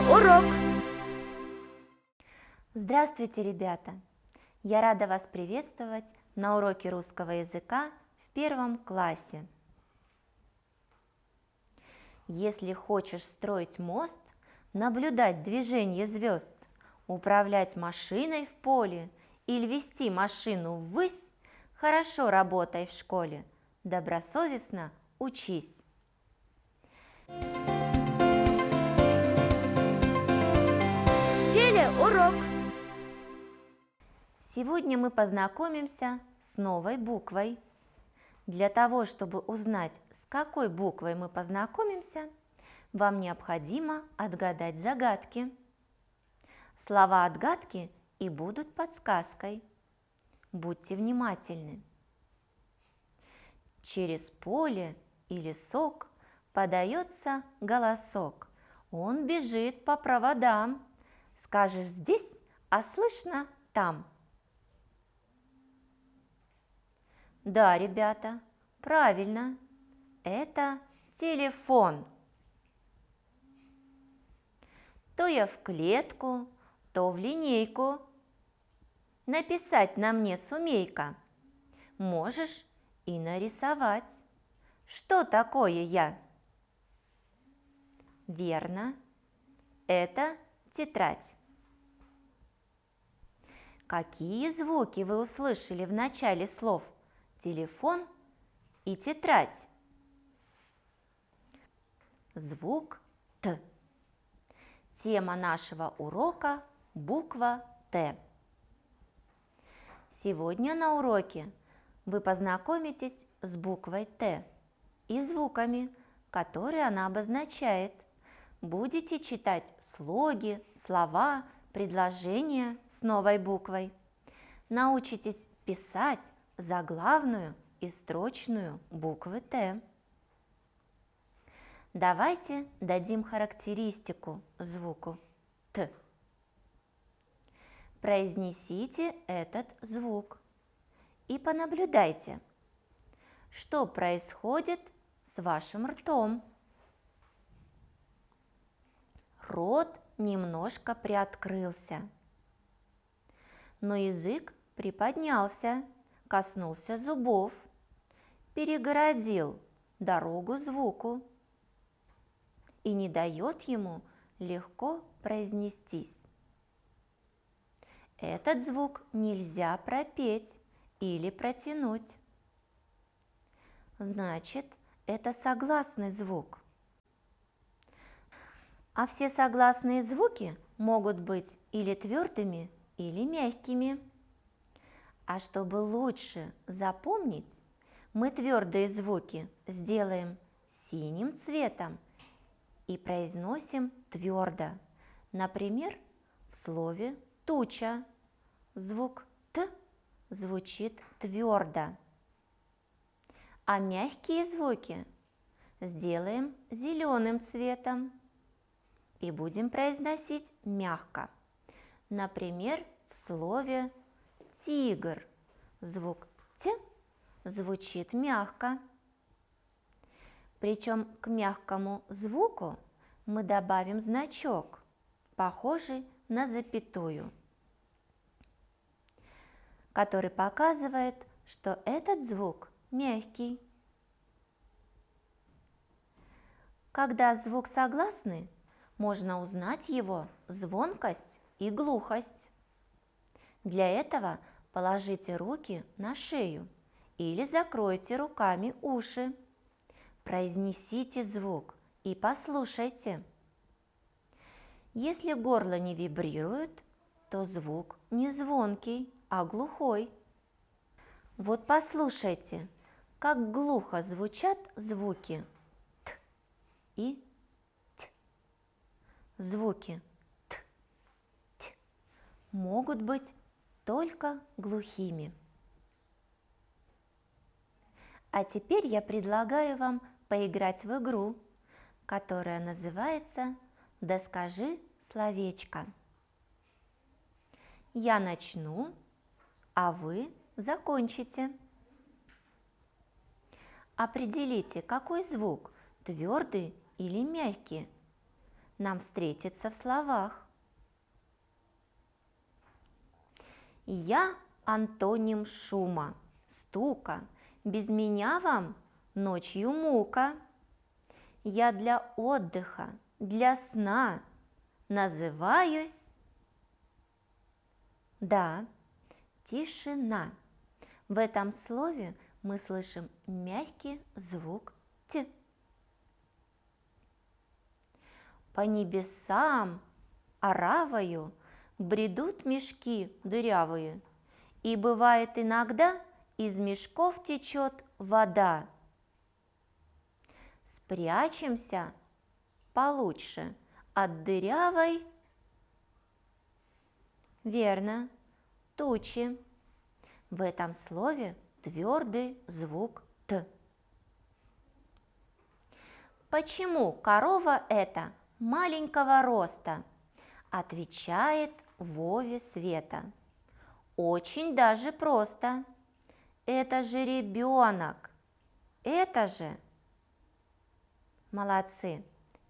Телеурок! Здравствуйте, ребята! Я рада вас приветствовать на уроке русского языка в 1 классе. Если хочешь строить мост, наблюдать движение звезд, управлять машиной в поле или вести машину ввысь, хорошо работай в школе, добросовестно учись. Телеурок! Сегодня мы познакомимся с новой буквой. Для того, чтобы узнать, с какой буквой мы познакомимся, вам необходимо отгадать загадки. Слова отгадки и будут подсказкой. Будьте внимательны. Через поле и лесок подается голосок. Он бежит по проводам. Скажешь здесь, а слышно там. Да, ребята, правильно. Это телефон. То я в клетку, то в линейку. Написать на мне сумей-ка. Можешь и нарисовать. Что такое я? Верно, это тетрадь. Какие звуки вы услышали в начале слов телефон и тетрадь? Звук Т. Тема нашего урока – буква Т. Сегодня на уроке вы познакомитесь с буквой Т и звуками, которые она обозначает. Будете читать слоги, слова, предложения с новой буквой. Научитесь писать заглавную и строчную буквы Т. Давайте дадим характеристику звуку Т. Произнесите этот звук и понаблюдайте, что происходит с вашим ртом. Рот немножко приоткрылся, но язык приподнялся, коснулся зубов, перегородил дорогу звуку и не дает ему легко произнестись. Этот звук нельзя пропеть или протянуть. Значит, это согласный звук. А все согласные звуки могут быть или твердыми, или мягкими. А чтобы лучше запомнить, мы твердые звуки сделаем синим цветом и произносим твердо. Например, в слове туча звук Т звучит твердо. А мягкие звуки сделаем зеленым цветом и будем произносить мягко. Например, в слове тигр звук Т звучит мягко. Причем к мягкому звуку мы добавим значок, похожий на запятую, который показывает, что этот звук мягкий. Когда звук согласный, можно узнать его звонкость и глухость. Для этого положите руки на шею или закройте руками уши. Произнесите звук и послушайте. Если горло не вибрирует, то звук не звонкий, а глухой. Вот послушайте, как глухо звучат звуки Т и Т. Звуки Т, Т могут быть только глухими. А теперь я предлагаю вам поиграть в игру, которая называется «Да скажи словечко». Я начну, а вы закончите. Определите, какой звук – твердый или мягкий. нам встретится в словах. Я антоним шума, стука, без меня вам ночью мука. Я для отдыха, для сна называюсь, да, тишина. В этом слове мы слышим мягкий звук «т». По небесам оравою бредут мешки дырявые, и бывает иногда из мешков течет вода. Спрячемся получше от дырявой, верно, тучи. В этом слове твердый звук «т». Почему корова эта маленького роста? Отвечает Вове Света. Очень даже просто. Это же ребенок. Это же, молодцы,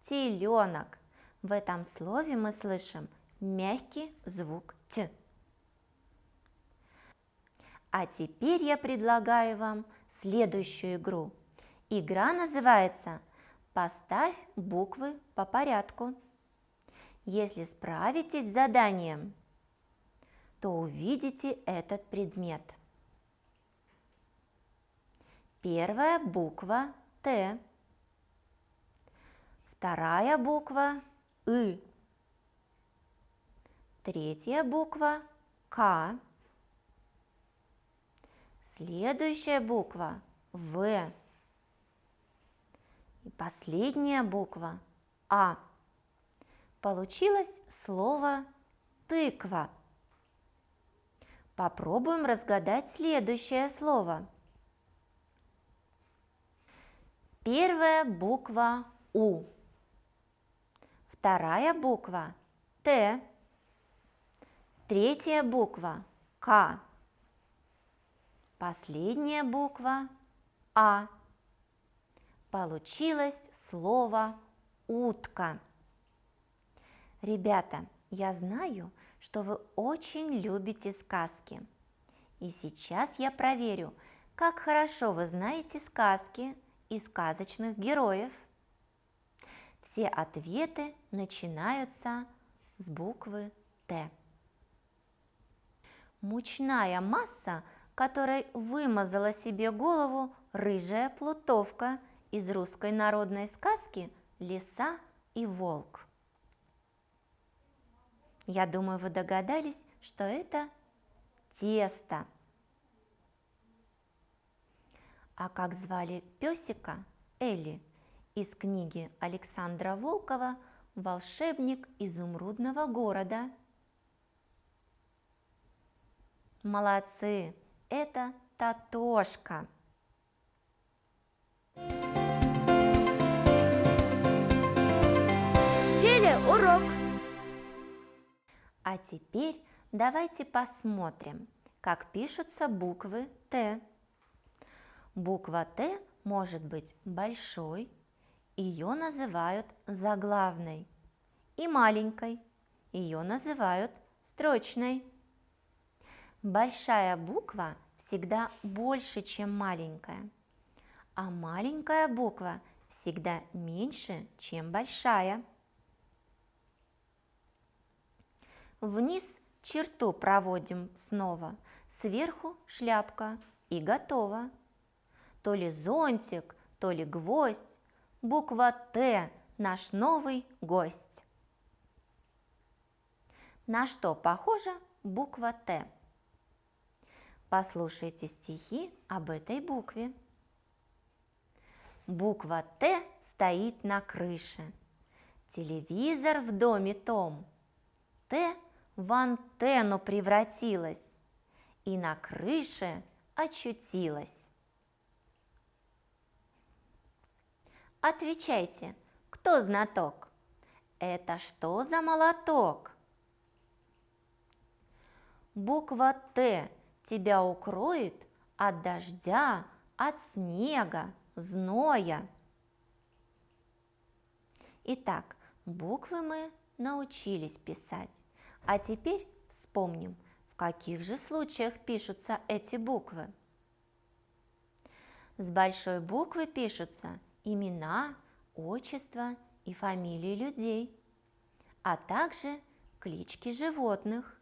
теленок. В этом слове мы слышим мягкий звук «т». А теперь я предлагаю вам следующую игру. Игра называется «Поставь буквы по порядку». Если справитесь с заданием, то увидите этот предмет. Первая буква «Т», вторая буква «ы», третья буква «К», следующая буква «В» и последняя буква «А». Получилось слово «тыква». Попробуем разгадать следующее слово. Первая буква «У», вторая буква «Т», третья буква «К», последняя буква «А». Получилось слово «утка». Ребята, я знаю, что вы очень любите сказки. И сейчас я проверю, как хорошо вы знаете сказки и сказочных героев. Все ответы начинаются с буквы «Т». Мучная масса, которой вымазала себе голову рыжая плутовка из русской народной сказки «Лиса и волк». Я думаю, вы догадались, что это тесто. А как звали песика Элли из книги Александра Волкова «Волшебник изумрудного города»? Молодцы! Это Тотошка. Телеурок. А теперь давайте посмотрим, как пишутся буквы «Т». Буква «Т» может быть большой, ее называют заглавной, и маленькой, ее называют строчной. Большая буква всегда больше, чем маленькая, а маленькая буква всегда меньше, чем большая. Вниз черту проводим снова, сверху шляпка и готово. То ли зонтик, то ли гвоздь, буква «Т» – наш новый гость. На что похожа буква «Т»? Послушайте стихи об этой букве. Буква «Т» стоит на крыше, телевизор в доме том. «Т» в антенну превратилась и на крыше очутилась. Отвечайте, кто знаток? Это что за молоток? Буква «Т» тебя укроет от дождя, от снега, зноя. Итак, Буквы мы научились писать, а теперь вспомним, в каких же случаях пишутся эти буквы. С большой буквы пишутся имена, отчества и фамилии людей, а также клички животных.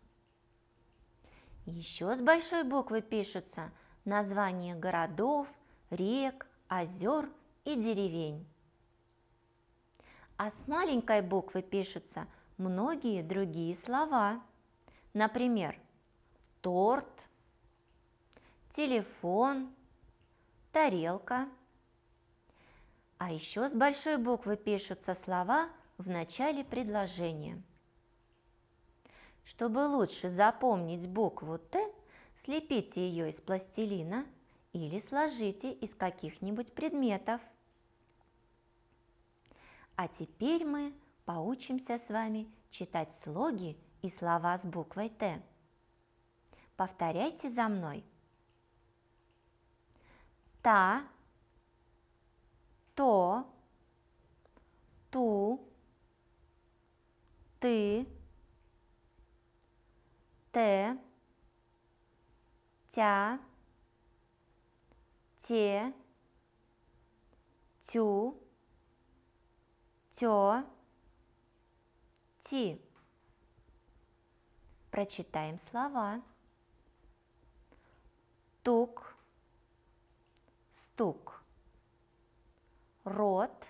Еще с большой буквы пишутся названия городов, рек, озер и деревень. А с маленькой буквы пишутся многие другие слова. Например, торт, телефон, тарелка. А еще с большой буквы пишутся слова в начале предложения. Чтобы лучше запомнить букву Т, слепите ее из пластилина или сложите из каких-нибудь предметов. А теперь мы поучимся с вами читать слоги и слова с буквой Т. Повторяйте за мной. Та, то, ту, ты, те, тя, те, тю, тё, ти. Прочитаем слова. Тук, стук. Рот,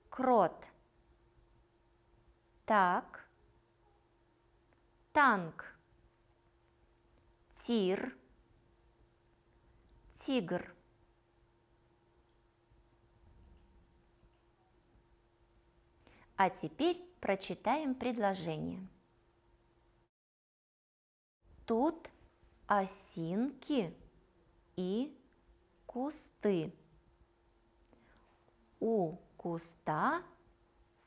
крот. Так, танк. Тир, тигр. А теперь прочитаем предложение. Тут осинки и кусты. У куста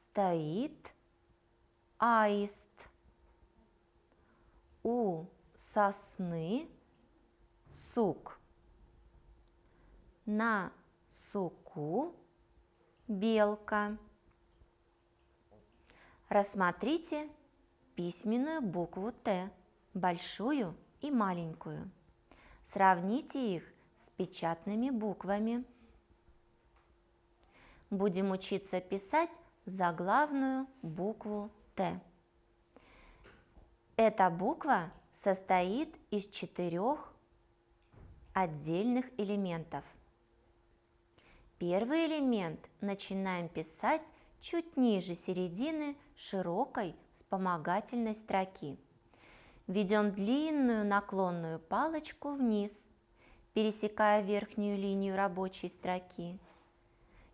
стоит аист. У сосны сук. На суку белка. Рассмотрите письменную букву Т, большую и маленькую. Сравните их с печатными буквами. Будем учиться писать заглавную букву Т. Эта буква состоит из 4 отдельных элементов. Первый элемент начинаем писать чуть ниже середины широкой вспомогательной строки. Ведем длинную наклонную палочку вниз, пересекая верхнюю линию рабочей строки.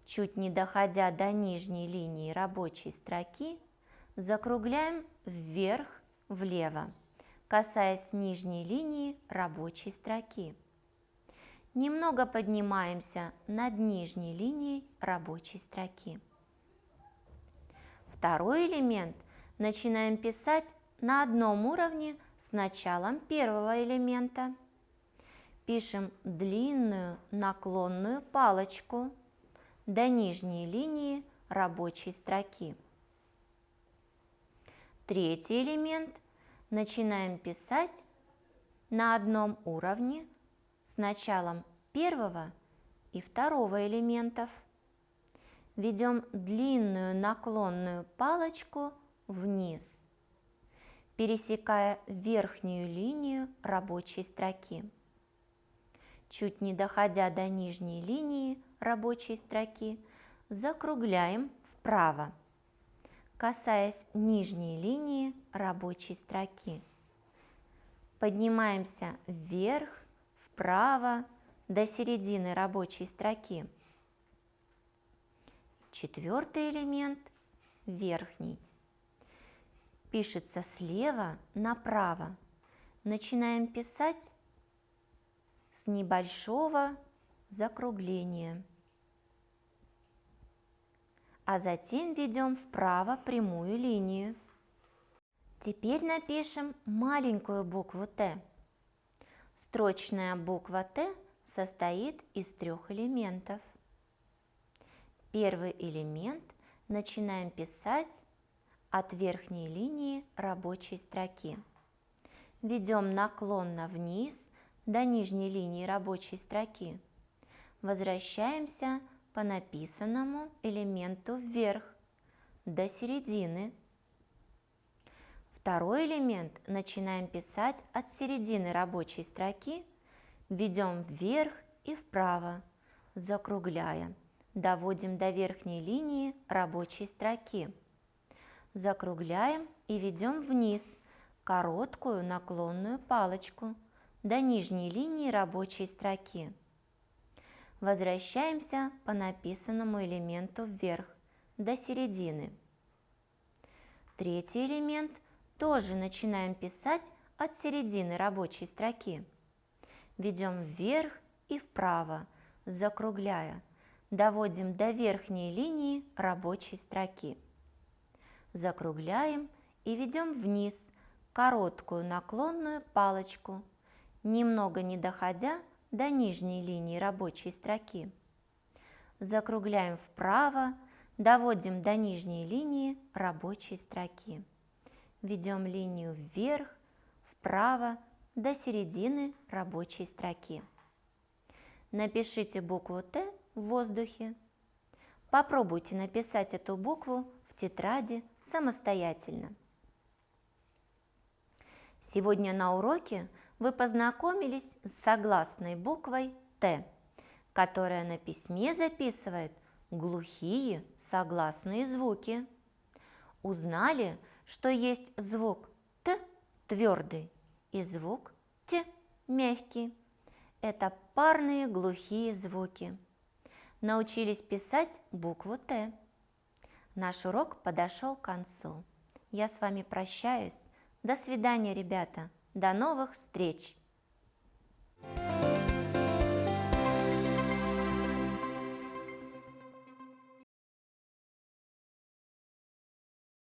Чуть не доходя до нижней линии рабочей строки, закругляем вверх, влево, касаясь нижней линии рабочей строки. Немного поднимаемся над нижней линией рабочей строки. Второй элемент начинаем писать на одном уровне с началом первого элемента. Пишем длинную наклонную палочку до нижней линии рабочей строки. Третий элемент начинаем писать на одном уровне с началом первого и второго элементов. Ведем длинную наклонную палочку вниз, пересекая верхнюю линию рабочей строки. Чуть не доходя до нижней линии рабочей строки, закругляем вправо, касаясь нижней линии рабочей строки. Поднимаемся вверх, вправо, до середины рабочей строки. Четвертый элемент, верхний, пишется слева направо. Начинаем писать с небольшого закругления, а затем ведем вправо прямую линию. Теперь напишем маленькую букву Т. Строчная буква Т состоит из 3 элементов. Первый элемент начинаем писать от верхней линии рабочей строки. Ведем наклонно вниз до нижней линии рабочей строки. Возвращаемся по написанному элементу вверх до середины. Второй элемент начинаем писать от середины рабочей строки, ведем вверх и вправо, закругляя, доводим до верхней линии рабочей строки. Закругляем и ведем вниз короткую наклонную палочку до нижней линии рабочей строки. Возвращаемся по написанному элементу вверх до середины. Третий элемент тоже начинаем писать от середины рабочей строки. Ведем вверх и вправо, закругляя, доводим до верхней линии рабочей строки. Закругляем и ведем вниз короткую наклонную палочку, немного не доходя до нижней линии рабочей строки. Закругляем вправо, доводим до нижней линии рабочей строки. Ведем линию вверх, вправо, до середины рабочей строки. Напишите букву Т в воздухе. Попробуйте написать эту букву в тетради самостоятельно. Сегодня на уроке вы познакомились с согласной буквой Т, которая на письме записывает глухие согласные звуки. Узнали, что есть звук Т твердый и звук Т мягкий. Это парные глухие звуки. Научились писать букву Т. Наш урок подошел к концу. Я с вами прощаюсь. До свидания, ребята. До новых встреч!